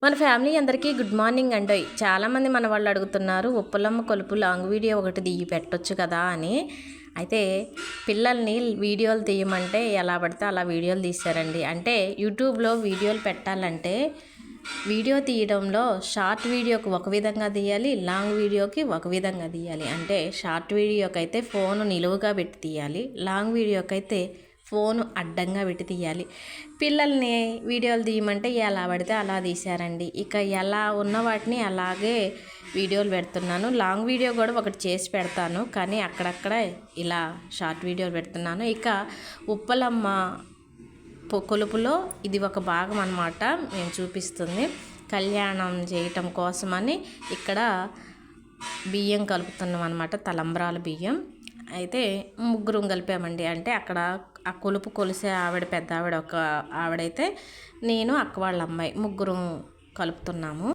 మన ఫ్యామిలీ అందరికీ good morning అండి. చాలామంది మన వాళ్ళు అడుగుతున్నారు, ఉప్పలమ్మ కొలుపు లాంగ్ వీడియో ఒకటి దిగి పెట్టొచ్చు కదా అని. అయితే పిల్లల్ని వీడియోలు తీయమంటే ఎలా పడితే అలా వీడియోలు తీశారండి. అంటే యూట్యూబ్లో వీడియోలు పెట్టాలంటే వీడియో తీయడంలో షార్ట్ వీడియోకి ఒక విధంగా తీయాలి, లాంగ్ వీడియోకి ఒక విధంగా తీయాలి. అంటే షార్ట్ వీడియోకి అయితే ఫోన్ నిలువుగా పెట్టి తీయాలి, లాంగ్ వీడియోకి అయితే ఫోను అడ్డంగా పెట్టి తీయాలి. పిల్లల్ని వీడియోలు తీయమంటే ఎలా పడితే అలా తీశారండి. ఇక ఎలా ఉన్న వాటిని అలాగే వీడియోలు పెడుతున్నాను. లాంగ్ వీడియో కూడా ఒకటి చేసి పెడతాను, కానీ అక్కడక్కడ ఇలా షార్ట్ వీడియోలు పెడుతున్నాను. ఇక ఉప్పలమ్మ కొలుపులో ఇది ఒక భాగం అన్నమాట. మేము చూపిస్తుంది కళ్యాణం చేయటం కోసమని ఇక్కడ బియ్యం కలుపుతున్నాం అన్నమాట, తలంబ్రాల బియ్యం. అయితే ముగ్గురం కలిపామండి. అంటే అక్కడ ఆ కొలుపు కొలిసే ఆవిడ, పెద్ద ఆవిడ ఒక ఆవిడైతే, నేను అక్క వాళ్ళ అమ్మాయి, ముగ్గురం కలుపుతున్నాము.